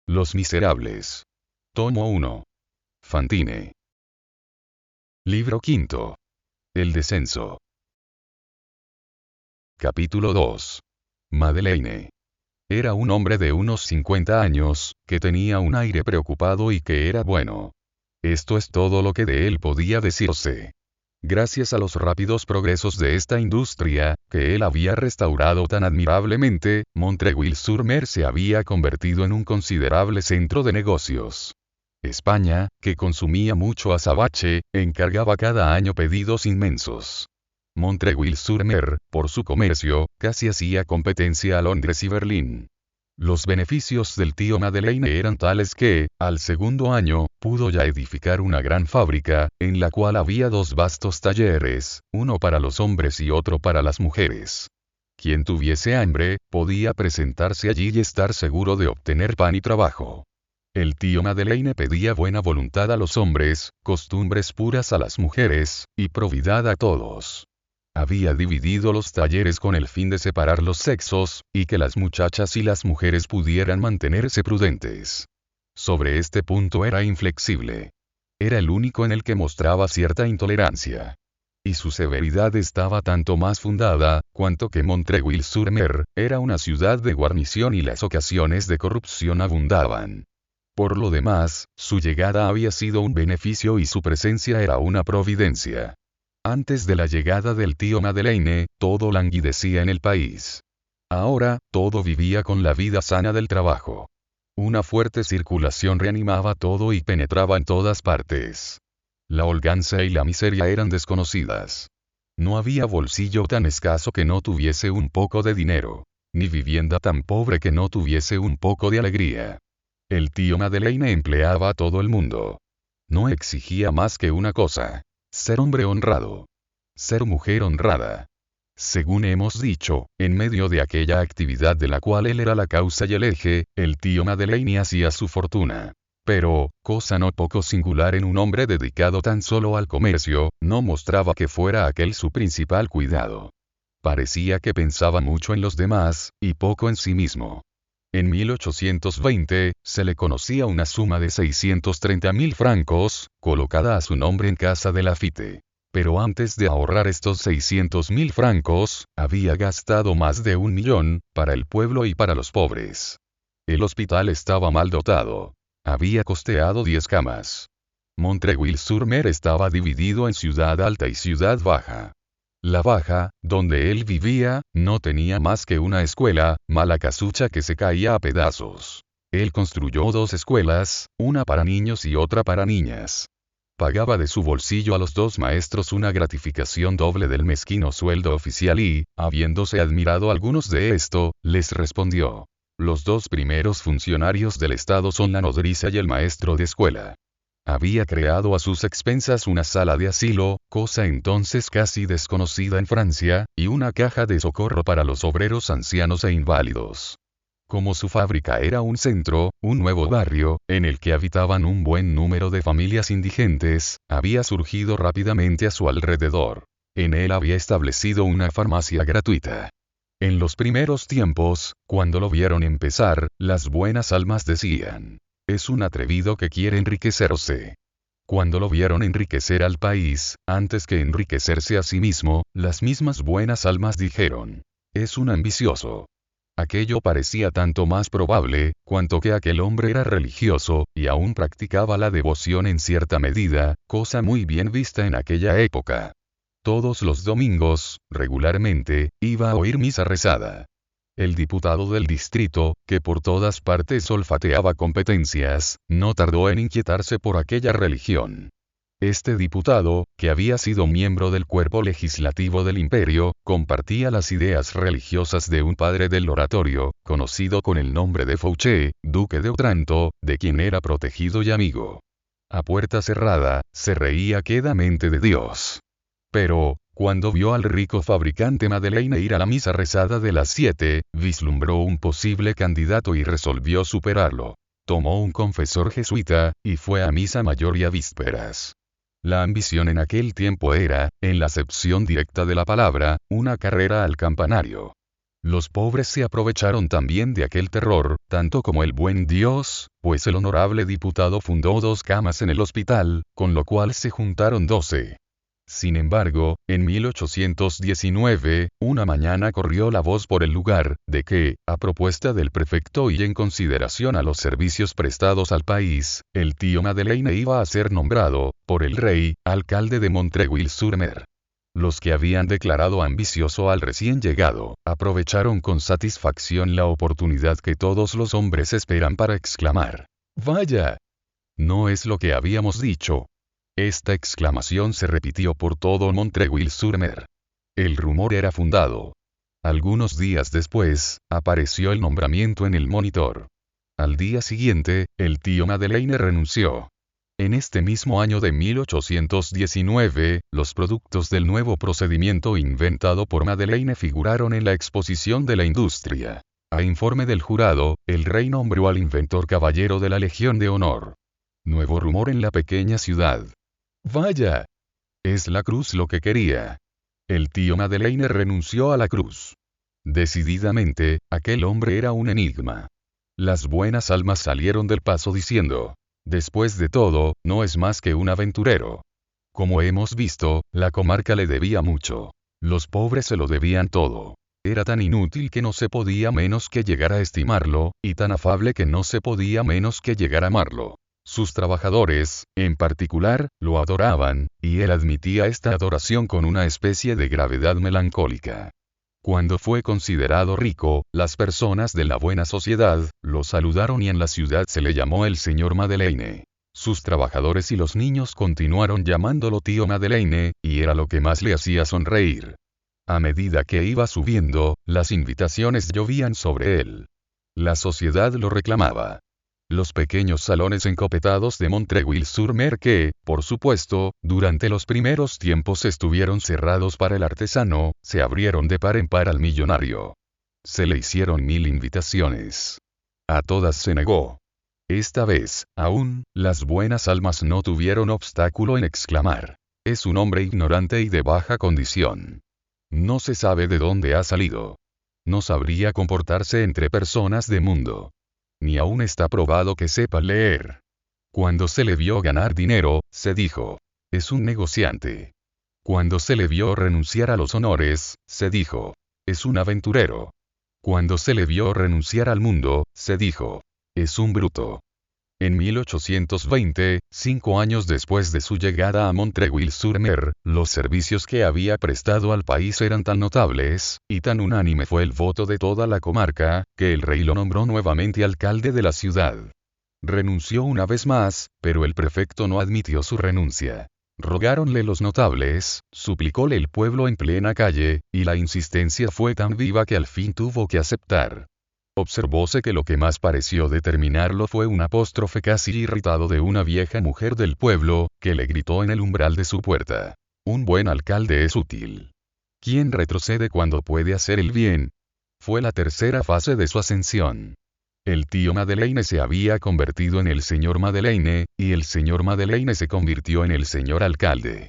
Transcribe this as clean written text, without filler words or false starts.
Los Miserables. Tomo 1. Fantine. Libro quinto. El descenso. Capítulo 2. Madeleine. Era un hombre de unos 50 años, que tenía un aire preocupado y que era bueno. Esto es todo lo que de él podía decirse. Gracias a los rápidos progresos de esta industria, que él había restaurado tan admirablemente, Montreuil-sur-Mer se había convertido en un considerable centro de negocios. España, que consumía mucho azabache, encargaba cada año pedidos inmensos. Montreuil-sur-Mer, por su comercio, casi hacía competencia a Londres y Berlín. Los beneficios del tío Madeleine eran tales que, al segundo año, pudo ya edificar una gran fábrica, en la cual había dos vastos talleres, uno para los hombres y otro para las mujeres. Quien tuviese hambre, podía presentarse allí y estar seguro de obtener pan y trabajo. El tío Madeleine pedía buena voluntad a los hombres, costumbres puras a las mujeres, y probidad a todos. Había dividido los talleres con el fin de separar los sexos, y que las muchachas y las mujeres pudieran mantenerse prudentes. Sobre este punto era inflexible. Era el único en el que mostraba cierta intolerancia. Y su severidad estaba tanto más fundada, cuanto que Montreuil-sur-Mer era una ciudad de guarnición y las ocasiones de corrupción abundaban. Por lo demás, su llegada había sido un beneficio y su presencia era una providencia. Antes de la llegada del tío Madeleine, todo languidecía en el país. Ahora, todo vivía con la vida sana del trabajo. Una fuerte circulación reanimaba todo y penetraba en todas partes. La holganza y la miseria eran desconocidas. No había bolsillo tan escaso que no tuviese un poco de dinero, ni vivienda tan pobre que no tuviese un poco de alegría. El tío Madeleine empleaba a todo el mundo. No exigía más que una cosa: ser hombre honrado. Ser mujer honrada. Según hemos dicho, en medio de aquella actividad de la cual él era la causa y el eje, el tío Madeleine hacía su fortuna. Pero, cosa no poco singular en un hombre dedicado tan solo al comercio, no mostraba que fuera aquel su principal cuidado. Parecía que pensaba mucho en los demás, y poco en sí mismo. En 1820, se le conocía una suma de 630.000 francos, colocada a su nombre en casa de Laffitte. Pero antes de ahorrar estos 600.000 francos, había gastado más de 1 millón, para el pueblo y para los pobres. El hospital estaba mal dotado. Había costeado 10 camas. Montreuil-sur-Mer estaba dividido en ciudad alta y ciudad baja. La baja, donde él vivía, no tenía más que una escuela, mala casucha que se caía a pedazos. Él construyó 2 escuelas, una para niños y otra para niñas. Pagaba de su bolsillo a los 2 maestros una gratificación doble del mezquino sueldo oficial y, habiéndose admirado algunos de esto, les respondió: los 2 primeros funcionarios del Estado son la nodriza y el maestro de escuela. Había creado a sus expensas una sala de asilo, cosa entonces casi desconocida en Francia, y una caja de socorro para los obreros ancianos e inválidos. Como su fábrica era un centro, un nuevo barrio, en el que habitaban un buen número de familias indigentes, había surgido rápidamente a su alrededor. En él había establecido una farmacia gratuita. En los primeros tiempos, cuando lo vieron empezar, las buenas almas decían: es un atrevido que quiere enriquecerse. Cuando lo vieron enriquecer al país, antes que enriquecerse a sí mismo, las mismas buenas almas dijeron: es un ambicioso. Aquello parecía tanto más probable, cuanto que aquel hombre era religioso, y aún practicaba la devoción en cierta medida, cosa muy bien vista en aquella época. Todos los domingos, regularmente, iba a oír misa rezada. El diputado del distrito, que por todas partes olfateaba competencias, no tardó en inquietarse por aquella religión. Este diputado, que había sido miembro del cuerpo legislativo del imperio, compartía las ideas religiosas de un padre del oratorio, conocido con el nombre de Fouché, duque de Otranto, de quien era protegido y amigo. A puerta cerrada, se reía quedamente de Dios. Pero, cuando vio al rico fabricante Madeleine ir a la misa rezada de las 7, vislumbró un posible candidato y resolvió superarlo. Tomó un confesor jesuita, y fue a misa mayor y a vísperas. La ambición en aquel tiempo era, en la acepción directa de la palabra, una carrera al campanario. Los pobres se aprovecharon también de aquel terror, tanto como el buen Dios, pues el honorable diputado fundó 2 camas en el hospital, con lo cual se juntaron 12. Sin embargo, en 1819, una mañana corrió la voz por el lugar, de que, a propuesta del prefecto y en consideración a los servicios prestados al país, el tío Madeleine iba a ser nombrado, por el rey, alcalde de Montreuil-sur-Mer. Los que habían declarado ambicioso al recién llegado, aprovecharon con satisfacción la oportunidad que todos los hombres esperan para exclamar: ¡Vaya! No es lo que habíamos dicho. Esta exclamación se repitió por todo Montreuil-sur-Mer. El rumor era fundado. Algunos días después, apareció el nombramiento en el Monitor. Al día siguiente, el tío Madeleine renunció. En este mismo año de 1819, los productos del nuevo procedimiento inventado por Madeleine figuraron en la exposición de la industria. A informe del jurado, el rey nombró al inventor caballero de la Legión de Honor. Nuevo rumor en la pequeña ciudad. ¡Vaya! Es la cruz lo que quería. El tío Madeleine renunció a la cruz. Decididamente, aquel hombre era un enigma. Las buenas almas salieron del paso diciendo: después de todo, no es más que un aventurero. Como hemos visto, la comarca le debía mucho. Los pobres se lo debían todo. Era tan inútil que no se podía menos que llegar a estimarlo, y tan afable que no se podía menos que llegar a amarlo. Sus trabajadores, en particular, lo adoraban, y él admitía esta adoración con una especie de gravedad melancólica. Cuando fue considerado rico, las personas de la buena sociedad, lo saludaron y en la ciudad se le llamó el señor Madeleine. Sus trabajadores y los niños continuaron llamándolo tío Madeleine, y era lo que más le hacía sonreír. A medida que iba subiendo, las invitaciones llovían sobre él. La sociedad lo reclamaba. Los pequeños salones encopetados de Montreuil-sur-Mer que, por supuesto, durante los primeros tiempos estuvieron cerrados para el artesano, se abrieron de par en par al millonario. Se le hicieron 1000 invitaciones. A todas se negó. Esta vez, aún, las buenas almas no tuvieron obstáculo en exclamar: es un hombre ignorante y de baja condición. No se sabe de dónde ha salido. No sabría comportarse entre personas de mundo. Ni aún está probado que sepa leer. Cuando se le vio ganar dinero, se dijo: es un negociante. Cuando se le vio renunciar a los honores, se dijo: es un aventurero. Cuando se le vio renunciar al mundo, se dijo: es un bruto. En 1820, 5 años después de su llegada a Montreuil-sur-Mer, los servicios que había prestado al país eran tan notables, y tan unánime fue el voto de toda la comarca, que el rey lo nombró nuevamente alcalde de la ciudad. Renunció una vez más, pero el prefecto no admitió su renuncia. Rogáronle los notables, suplicóle el pueblo en plena calle, y la insistencia fue tan viva que al fin tuvo que aceptar. Observóse que lo que más pareció determinarlo fue un apóstrofe casi irritado de una vieja mujer del pueblo, que le gritó en el umbral de su puerta: un buen alcalde es útil. ¿Quién retrocede cuando puede hacer el bien? Fue la tercera fase de su ascensión. El tío Madeleine se había convertido en el señor Madeleine, y el señor Madeleine se convirtió en el señor alcalde.